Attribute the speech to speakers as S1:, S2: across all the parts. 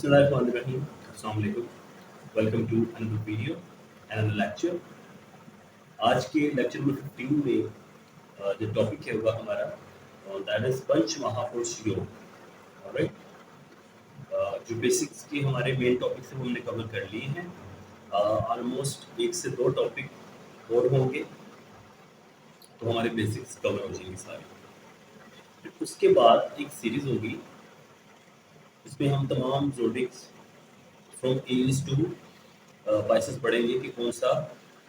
S1: Bismillahirrahmanirrahim. Assalamu alaikum. Welcome to another video and another lecture. आज के lecture में 15 में जो टॉपिक है होगा हमारा दैट इज पंच महापुरुष योग. ऑलराइट, जो बेसिक्स के हमारे मेन टॉपिक से हमने कवर कर लिए हैं. ऑलमोस्ट एक से दो टॉपिक और होंगे तो हमारे बेसिक्स कवर हो जाएंगे सारे. फिर उसके बाद एक सीरीज होगी, इसमें हम तमाम zodiacs from as to Pisces पढ़ेंगे कि कौन सा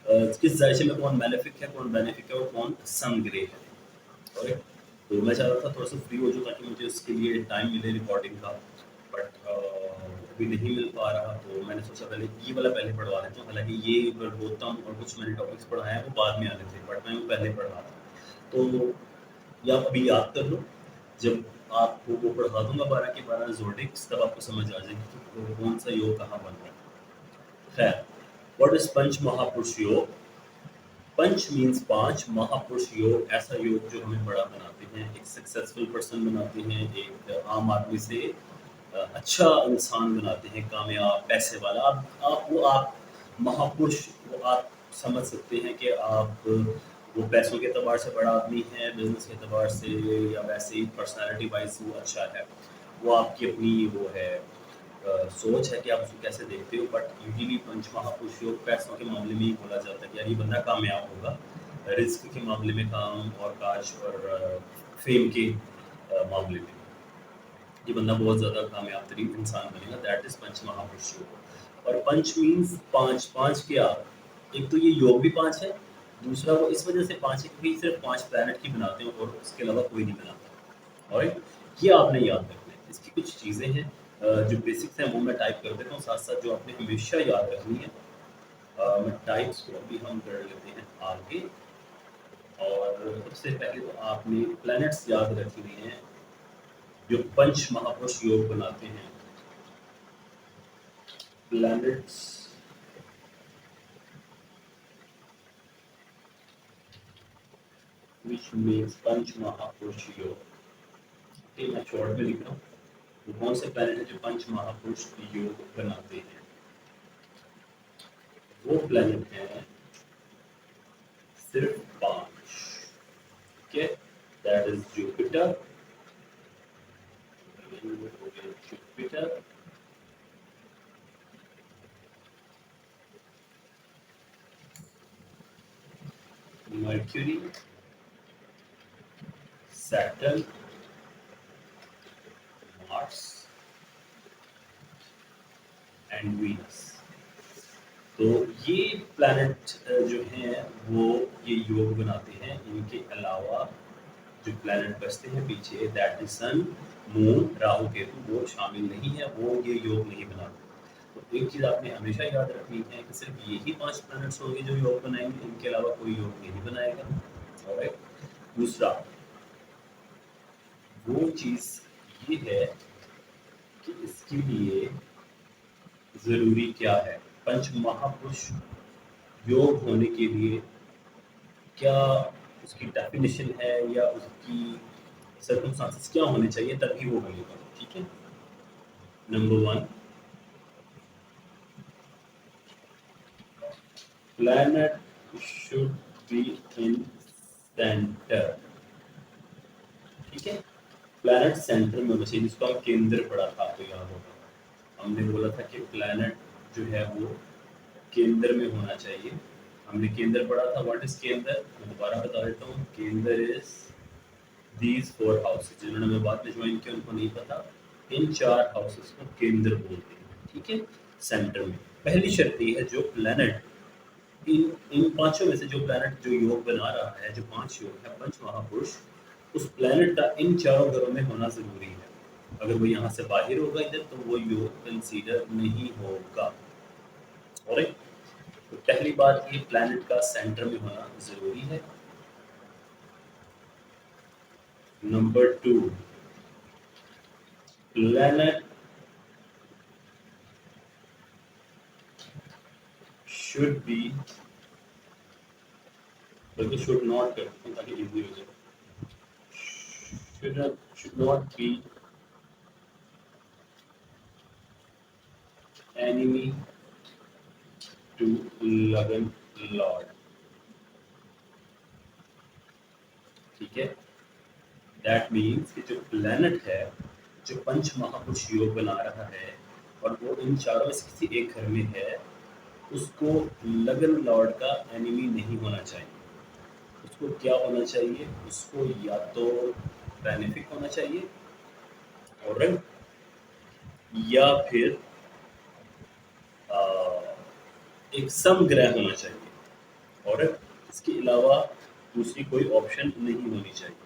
S1: किस राशि में कौन बेनिफिक है, कौन बेनिफिक है और कौन सन ग्रे है. ऑलराइट, तो मैं चाह रहा था थोड़ा सा फ्री हो जाऊँ ताकि मुझे उसके लिए टाइम मिले रिकॉर्डिंग का, बट अभी नहीं मिल पा रहा. तो मैंने सोचा पहले ये वाला पहले पढ़वा देता हूँ. हालांकि ये वर्बोत्तम और कुछ मैंने टॉपिक्स पढ़ाए हैं वो बाद में आने थे, बट मैं वो पहले पढ़ा था. तो या अभी याद कर लो, जब आपको वो पढ़ा दूंगा 12 के 12 ज़ोडिक्स, तब आपको समझ आ जाएगी कि कौन सा योग कहाँ बन रहा है. खैर, व्हाट इज पंच महापुरुष योग? पंच मीन्स पांच, महापुरुष योग ऐसा योग जो हमें बड़ा बनाते हैं, एक सक्सेसफुल पर्सन बनाते हैं, एक आम आदमी से अच्छा इंसान बनाते हैं, कामयाब पैसे वाला. आप महापुरुष, वो आप समझ सकते हैं कि आप वो पैसों के एतबार से बड़ा आदमी है, बिजनेस के एतबार से या वैसे ही पर्सनालिटी वाइज वो अच्छा है. वो आपकी अपनी वो है सोच है कि आप उसको कैसे देखते हो. बट यूजली पंच महापुरुष योग पैसों के मामले में ही बोला जाता है कि यार ये बंदा कामयाब होगा, रिस्क के मामले में, काम और काज और फेम के मामले में ये बंदा बहुत ज़्यादा कामयाब तरीन इंसान बनेगा. दैट इज पंच महापुरुष योग. और पंच मीन्स पाँच. पाँच क्या? एक तो ये योग भी पाँच है, दूसरा वो इस वजह से पाँच है क्योंकि सिर्फ 5 प्लैनेट की बनाते हैं और उसके अलावा कोई नहीं बनाता. और ये आपने याद रखना है. इसकी कुछ चीज़ें हैं जो बेसिक्स हैं वो मैं टाइप कर देता हूँ, साथ साथ जो आपने हमेशा याद रखनी है. मैं टाइप्स को अभी हम कर लेते हैं आगे. और सबसे पहले तो आपने प्लैनेट्स याद रखने हैं जो पंच महापुरुष योग बनाते हैं. प्लैनेट्स which means पंच महापुरुष योग. ठीक, मैं शॉर्ट में लिख रहा हूँ. तो कौन से प्लैनेट है जो पंच महापुरुष योग बनाते हैं? वो प्लैनेट है सिर्फ 5. ठीक है, that is Jupiter, Jupiter, mercury, Saturn, Mars and Venus. तो ये प्लैनेट जो हैं वो ये योग बनाते हैं. इनके अलावा जो प्लैनेट बचते हैं पीछे, that is sun, moon, Rahu, Ketu, वो शामिल नहीं है, वो ये योग नहीं बनाते. तो एक चीज़ आपने हमेशा याद रखनी है कि सिर्फ यही 5 प्लैनेट्स होंगे जो योग बनाएंगे, इनके अलावा कोई योग नहीं बनाएगा. ऑलराइट, दूसरा वो चीज़ ये है कि इसके लिए ज़रूरी क्या है, पंच महापुरुष योग होने के लिए क्या उसकी डेफिनेशन है या उसकी सर्कमस्टांसेस क्या होने चाहिए तभी वो बनेगा. ठीक है, number 1, planet should be in center. ठीक है, प्लैनेट सेंटर में होना चाहिए, जिसको हम केंद्र पढ़ा था, आपको याद होगा. हमने बोला था कि प्लैनेट जो है वो केंद्र में होना चाहिए. हमने केंद्र पढ़ा था. व्हाट इज केंद्र? मैं दोबारा बता देता हूँ. केंद्र इज दीज 4 हाउसेस. जिन्होंने मैं बाद में ज्वाइन किया उनको नहीं पता, इन 4 हाउसेस को केंद्र बोलते हैं. ठीक है, सेंटर में. पहली शर्त ये है, जो प्लैनेट इन पांचों में से जो प्लैनेट जो योग बना रहा है, जो 5 योग है पंच महापुरुष, उस प्लैनेट का इन 4 घरों में होना जरूरी है. अगर वो यहाँ से बाहर होगा इधर तो वो योग कंसीडर नहीं होगा. और तो पहली बात ये, प्लैनेट का सेंटर में होना जरूरी है. नंबर 2, प्लैनेट शुड बी, बल्कि शुड नॉट करते हैं ताकि इजी हो जाए. should not be enemy to लगन लॉर्ड। ठीक है, दैट मीन्स कि जो प्लैनेट है, जो पंच महापुरुष योग बना रहा है और वो इन चारों में से किसी एक घर में है, उसको लगन लॉर्ड का एनिमी नहीं होना चाहिए। उसको क्या होना चाहिए? उसको या तो बेनिफिक होना चाहिए, और या फिर आ, एक समग्रह होना चाहिए, और इसके अलावा दूसरी कोई ऑप्शन नहीं होनी चाहिए।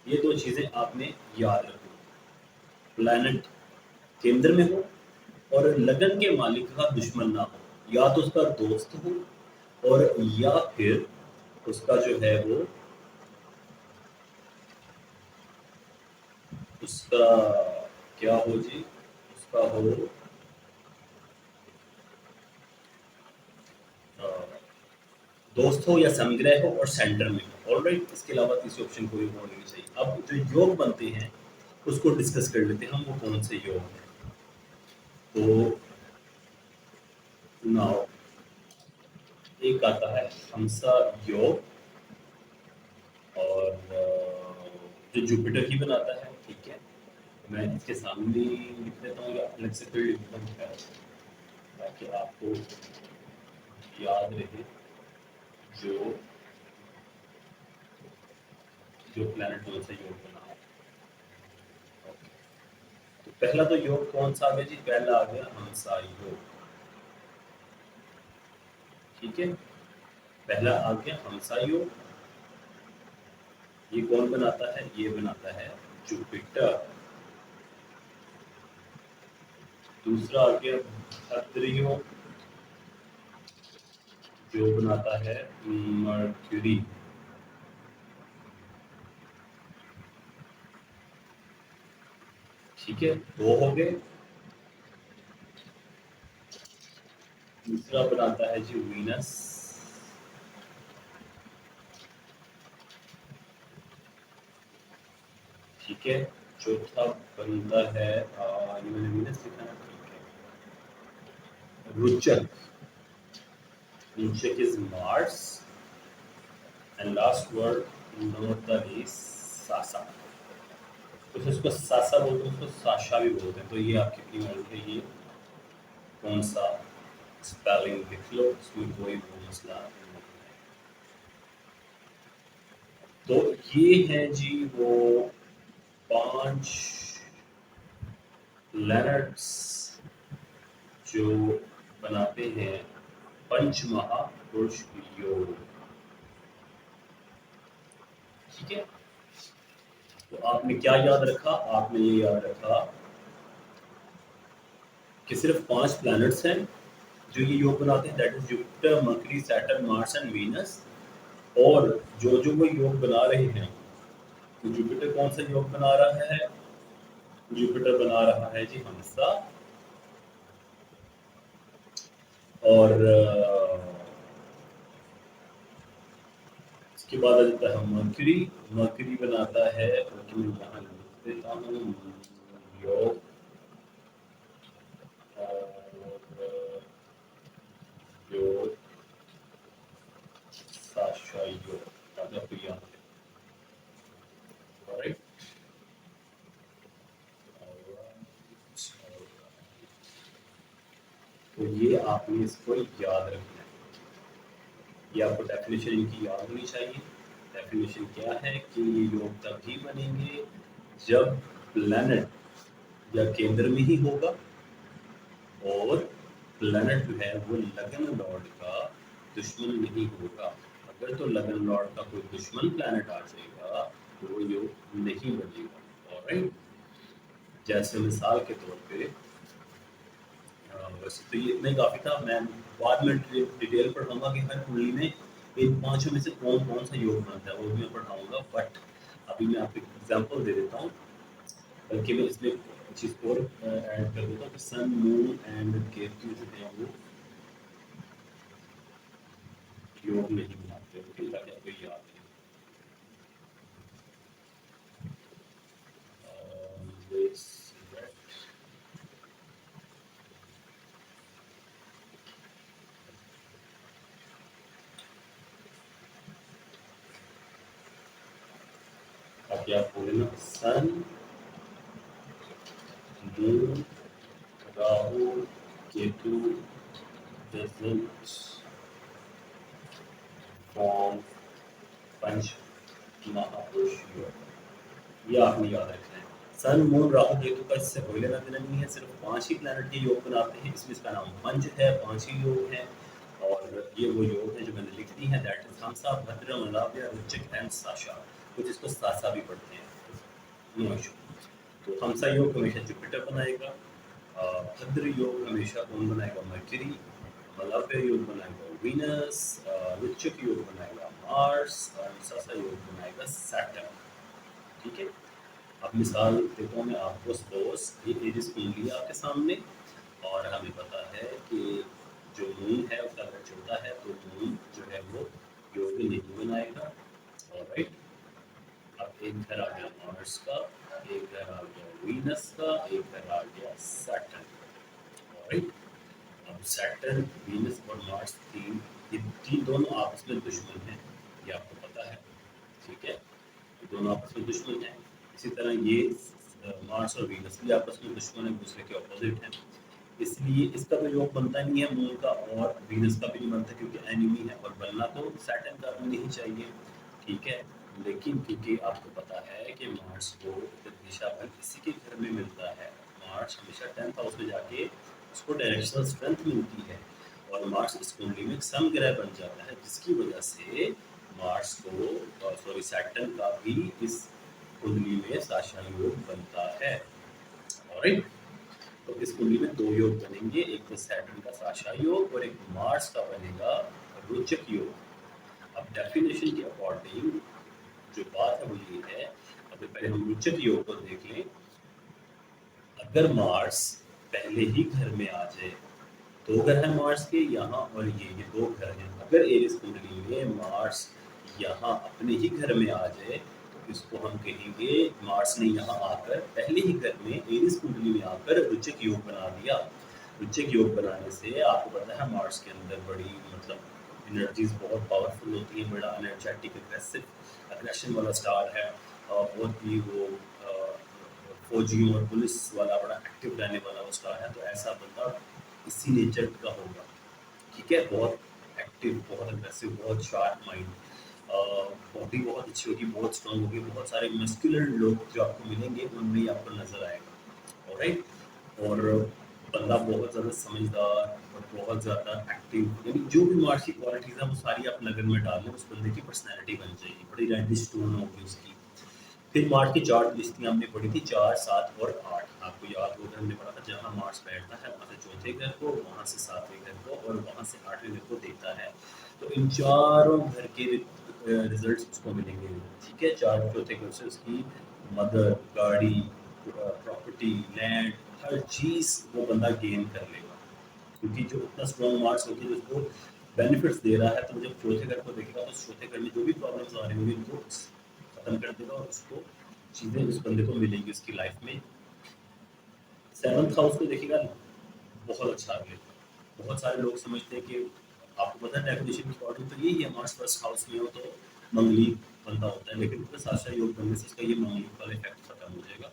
S1: ये दो चीजें आपने याद रखनी। प्लैनेट केंद्र में हो और लगन के मालिक का दुश्मन ना हो, या तो उसका दोस्त हो और या फिर उसका जो है वो उसका क्या हो जी, उसका हो अ, दोस्त हो या समग्रह हो और सेंटर में हो। ऑलराइट, इसके अलावा तीसरी ऑप्शन कोई होनी नहीं चाहिए। अब जो योग बनते हैं उसको डिस्कस कर लेते हैं हम, वो कौन से योग हैं। तो नाउ एक आता है हमसा योग, और जो जुपिटर ही बनाता है। ठीक है, मैं इसके सामने लिख देता हूँ या अलग से फिर लिख देता हूँ, ताकि आपको याद रहे जो जो प्लैनेट कौन सा योग बना है। ओके, तो पहला तो योग कौन सा आ गया जी? पहला आ गया हमसा योग। ठीक है, पहला आ गया हमसा योग। ये कौन बनाता है? ये बनाता है जुपिटर। दूसरा आ गया भद्र योग, जो बनाता है मर्क्यूरी। ठीक है, दो हो गए। तीसरा बनाता है जी वीनस। ठीक है, चौथा बनता है ये मैंने वीनस लिखा है। ठीक है, Ruchak. Ruchak is Mars, and last word note is Sasa. तो इसको सासा बोलते हैं, उसको साशा भी बोलते हैं। तो ये आपकी अपनी नॉलेज है, ये कौन सा स्पेलिंग लिख लो, इसमें कोई मसला नहीं है। तो ये है जी वो 5 प्लैनेट्स जो बनाते हैं पंच महापुरुष योग। ठीक है, तो आपने क्या याद रखा? आपने ये याद रखा कि सिर्फ 5 प्लैनेट्स हैं जो ये योग बनाते हैं, that is Jupiter, mercury, Saturn, Mars and Venus. और जो जो वो योग बना रहे हैं, तो जुपिटर कौन सा योग बना रहा है? जुपिटर बना रहा है जी हंसा। और इसके बाद आ जाता है मर्क्यूरी। मर्क्यूरी बनाता है, बल्कि मैं यहाँ लिख देता हूँ, योग और योग साशा योग, राजा प्रिया। राइट, तो ये आपने इसको याद रखना है। ये आपको डेफिनेशन इनकी याद होनी चाहिए। डेफिनेशन क्या है कि ये योग तभी बनेंगे जब प्लैनेट या केंद्र में ही होगा, और प्लैनेट जो है वो लगन लॉर्ड का दुश्मन नहीं होगा। अगर तो लगन लॉर्ड का कोई दुश्मन प्लैनेट आ जाएगा तो वो योग नहीं बनेगा। ऑलराइट, जैसे मिसाल के तौर पे वैसे तो ये इतना ही काफ़ी था। मैं बाद में डिटेल पढ़ाऊंगा कि हर कुंडली में इन पांचों में से कौन कौन सा योग बनता है, वो भी मैं पढ़ाऊंगा। बट अभी मैं आपको एग्जांपल दे देता हूँ, बल्कि मैं इसमें चीज़ और ऐड कर देता हूँ कि सन, मून एंड केतु जो है वो योग नहीं बनाते, ओके, ताकि आपको याद रहे। बाकी आप बोले ना sun moon Rahu Ketu doesn't form पंच महापुरुष योग, ये आपने याद रखना है। सन मून राहु केतु का इससे कोई लेना देना नहीं है, सिर्फ 5 ही प्लैनेट के योग बनाते हैं, इसमें इसका नाम पंच है, 5 ही योग हैं। और ये वो योग है जो मैंने लिख दी है, दैट इज हंसा भद्र मलाव्य रुचिक एंड साशा, कुछ इसको सासा भी पढ़ते हैं, नो इशू। तो हंसा योग हमेशा जुपिटर बनाएगा, भद्र योग हमेशा कौन बनाएगा, मर्क्यूरी, मलाव्य योग बनाएगा वीनस, रुचिक योग बनाएगा मार्स, और सासा योग बनाएगा सैटर्न। ठीक है, अब मिसाल देता हूँ मैं आपको, सपोज ये एरिस कुंडली है आपके सामने, और हमें पता है कि जो मून है उसका अगर छोटा है तो मून जो है वो योग नहीं बनाएगा। ऑलराइट, अब एक घर आ गया मार्स का, एक घर आ गया वीनस का, एक घर आ गया सैटर्न। ऑलराइट, अब सैटर्न, वीनस और मार्स ये तीन दोनों आपस में दुश्मन हैं, ये आपको पता है। ठीक है, ये दोनों आपस में दुश्मन हैं। इसी तरह ये मार्स और वीनस भी आपस में दुश्मन है, एक दूसरे के ऑपोजिट हैं, इसलिए इसका तो योग बनता नहीं है मून का, और वीनस का भी नहीं बनता क्योंकि एनिमी है, और बनना तो सैटर्न का भी नहीं चाहिए। ठीक है, लेकिन क्योंकि आपको पता है कि मार्स को दिशा भर किसी के घर में मिलता है, मार्स हमेशा 10th हाउस में जाके उसको डायरेक्शनल स्ट्रेंथ मिलती है, और मार्स इस कुंडली में सम ग्रह बन जाता है, जिसकी वजह से मार्स को सॉरी सैटर्न का भी इस कुंडली में साशा योग बनता है। ऑलराइट, तो इस कुंडली में 2 योग बनेंगे, एक तो सैटर्न का साशा योग और एक मार्स का बनेगा रोचक योग। अब डेफिनेशन के अकॉर्डिंग जो बात है वो ये है, अब पहले हम रोचक योग को देख लें। अगर मार्स पहले ही घर में आ जाए, 2 घर हैं मार्स के यहाँ, और ये 2 घर हैं, अगर एरिस कुंडली में मार्स यहाँ अपने ही घर में आ जाए तो इसको हम कहेंगे मार्स ने यहाँ आकर पहले ही घर में एरिस कुंडली में आकर रुचिक योग बना दिया। रुचिक योग बनाने से आपको पता है मार्स के अंदर बड़ी मतलब एनर्जीज बहुत पावरफुल होती है, बड़ा एनर्जेटिक अग्रेशन वाला स्टार है, बहुत ही वो फौजियों और पुलिस वाला बड़ा एक्टिव रहने वाला वो स्टार है, तो ऐसा बंदा इसी नेचर का होगा। ठीक है, बहुत एक्टिव, बहुत अग्रेसिव, बहुत शार्प माइंड, बॉडी बहुत अच्छी होगी, बहुत स्ट्रांग होगी, बहुत सारे मस्कुलर लोग जो आपको मिलेंगे उनमें ही आपको नजर आएगा। ऑलराइट, और बंदा बहुत ज़्यादा समझदार और बहुत ज़्यादा एक्टिव, यानी जो भी मार्स की क्वालिटीज़ है वो सारी आप लगन में डाल लें, उस बंदे की पर्सनैलिटी बन जाएगी, बड़ी रेडिश टोन होगी उसकी। फिर मार्स की 4 लिस्टियाँ हमने पढ़ी थी, 4, 7 और 8, आपको याद होगा हमने पढ़ा था, जहाँ मार्स बैठता है वहाँ से चौथे घर को, वहाँ से 7वें घर को, और वहाँ से 8वें घर को देखता है। तो इन चारों घर के रिजल्ट्स उसको मिलेंगे। ठीक है, 4 चौथे घर से उसकी मदर, गाड़ी, प्रॉपर्टी, लैंड, हर चीज़ वो बंदा गेन कर लेगा, क्योंकि जो इतना स्ट्रॉन्ग मार्क्स होगी उसको बेनिफिट्स दे रहा है, तो जब चौथे घर को देखेगा तो चौथे घर में जो भी प्रॉब्लम्स आ रही होंगी उनको खत्म कर देगा, और उसको चीज़ें उस बंदे को मिलेंगी उसकी लाइफ में। 7th हाउस को देखेगा, बहुत अच्छा है। बहुत सारे लोग समझते हैं कि आपको पता है डेफिनेशन के अकॉर्डिंग तो यही है, मार्स फर्स्ट हाउस में हो तो मंगलिक बंदा होता है, लेकिन उसका साशा योग बनने से उसका ये मंगलिक वाला इफेक्ट खत्म हो जाएगा,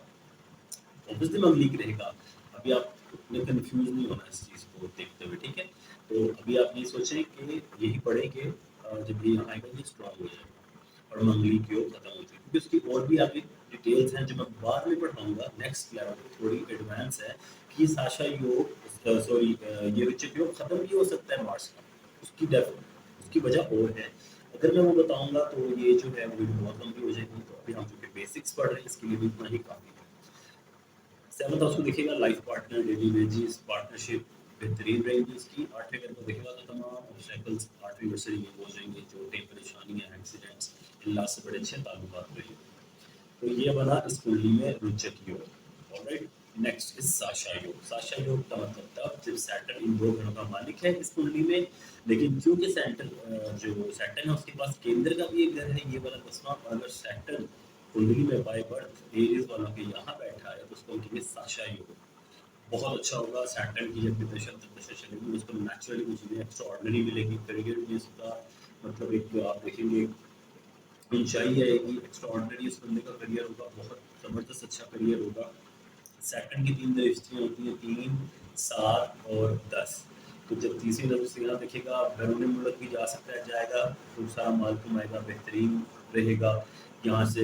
S1: ऑब्वियसली मंगलिक रहेगा। अभी आप इतने कंफ्यूज नहीं होना इस चीज़ को देखते हुए। ठीक है, तो अभी आप ये सोचें कि यही पढ़ें कि जब ये यहाँ आएगा ये स्ट्रॉन्ग हो जाएगा और मंगलिक योग खत्म हो जाएगा, क्योंकि उसकी और भी आगे डिटेल्स हैं जो मैं बाद में पढ़ाऊंगा, नेक्स्ट लेवल पे थोड़ी एडवांस है कि ये साशा योग, सॉरी ये रुचिक योग खत्म भी हो सकता है मार्स का, उसकी वजह और है। अगर मैं वो बताऊंगा तो ये जो है वो बहुत लंबी हो जाएगी, तो अभी हम जो कि बेसिक्स पढ़ रहे हैं इसके लिए भी इतना ही काफ़ी है। 7th हाउस को देखेगा, life partner, daily wages, partnership बेहतरीन रहेंगी उसकी। 8वें घर को देखेगा तो तमाम ऑब्स्टेकल्स 8वीं घर से रिमूव हो जाएंगे, चोटें, परेशानियां, एक्सीडेंट्स, इन से बड़े अच्छे ताल्लुकात रहेंगे। तो ये बना इस कुंडली में रुचक योग। ऑलराइट, नेक्स्ट इज साशा योग। साशा योग का मतलब तब जब सैटर्न इन 2 घरों का मालिक है इस कुंडली में, लेकिन क्योंकि जो सैटर्न है उसके पास केंद्र का भी एक घर है, ये वाला 10वां, अगर सैटर्न कुंडली में बाय बर्थ एरीज वालों के यहाँ बैठा है तो उसको हम कहेंगे साशा योग। बहुत अच्छा होगा, सैटर्न की जब दशा चलेगी उसको नेचुरली कुछ चीज़ें एक्स्ट्रा ऑर्डिनरी मिलेगी, करियर में उसका मतलब एक आप देखेंगे ऊंचाई आएगी, एक्स्ट्रा ऑर्डिनरी उस बंदे का करियर होगा, बहुत ज़बरदस्त अच्छा करियर होगा। सैटर्न की 3 दृष्टियाँ होती हैं, 3, 7 और 10। तो जब तीसरी नज़र से यहाँ देखेगा, बैरून मुल्क भी जा सकता है, जाएगा, खूब सारा माल कमाएगा, बेहतरीन रहेगा। यहाँ से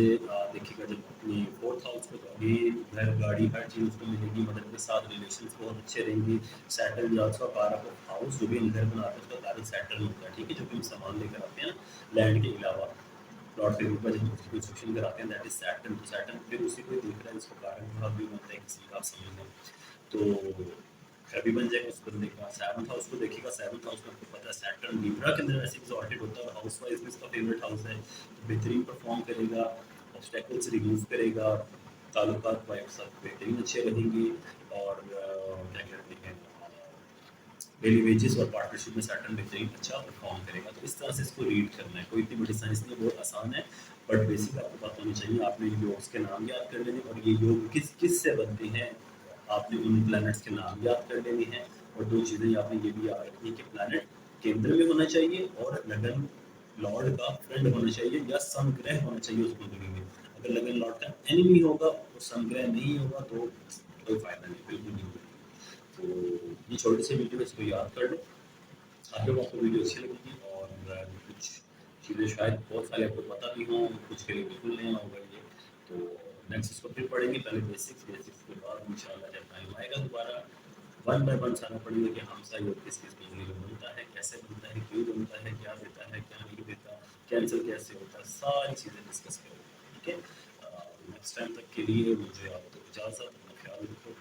S1: देखिएगा जब अपनी 4th हाउस में, तो अभी घर, गाड़ी, हर चीज़ उसको मिलेगी, मदर के साथ रिलेशंस बहुत अच्छे रहेंगे। सैटर्न जो उसका कारक ऑफ हाउस, जो भी हम घर बनाते हैं उसका कारक सैटर्न होता है, ठीक है? जो भी हम सामान लेकर आते हैं लैंड के अलावा, प्लॉट के ऊपर जब कंस्ट्रक्शन कराते हैं, दैट इज सैटर्न। तो सैटर्न फिर उसी को देख रहा है, जिसको कारण भाव भी बनता है किसी का, आप समझ लें। तो घर भी बन जाएगा उस बंदे का। 7th हाउस को देखिएगा, 7th हाउस में आपको पता है सैटर्न लिब्रा के अंदर ऐसे एक्सॉल्टेड होता है और हाउस वाइज में इसका फेवरेट हाउस है, तो बेहतरीन परफॉर्म करेगा, ऑब्स्टेकल्स रिमूव करेगा, ताल्लुकात वाइफ साथ बेहतरीन अच्छे रहेंगे। और क्या कहते हैं, डेली वेजेस और पार्टनरशिप में सैटर्न बेहतरीन अच्छा परफॉर्म करेगा। तो इस तरह से इसको रीड करना है, कोई इतनी बड़ी साइंस नहीं है, बहुत आसान है, बट बेसिक आपको पता होनी चाहिए। आपने योग्स के नाम याद कर लेने, और ये योग किस किस से बनते हैं, आपने उन प्लैनेट्स के नाम याद कर लेने हैं। और दो चीज़ें आपने ये भी याद रखनी है कि प्लैनेट केंद्र में होना चाहिए और लगन लॉर्ड का फ्रेंड होना चाहिए या समग्रह होना चाहिए उस कुंडली में। अगर लगन लॉर्ड का एनिमी होगा और समग्रह नहीं होगा तो कोई फायदा नहीं, बिल्कुल नहीं होगा। तो ये छोटे से वीडियो इसको याद कर लो। आई होप आपको वीडियो अच्छी लगेगी, और कुछ चीज़ें शायद बहुत सारे आपको पता भी हों, कुछ के लिए बिल्कुल नया होगा ये। तो नेक्स्ट इसको फिर पढ़ेंगे, पहले बेसिक्स, बेसिक्स के बाद इंशाल्लाह जब टाइम आएगा दोबारा वन बाय वन सारा पढ़ेंगे कि हमसा योग किस किस बिजली में बनता है, कैसे बनता है, क्यों बनता है, क्या देता है, क्या नहीं देता, कैंसर कैसे होता है, सारी चीज़ें डिस्कस करेंगे, ठीक है? नेक्स्ट टाइम तक के लिए मुझे आपको इजाज़त, अपना ख्याल रखो।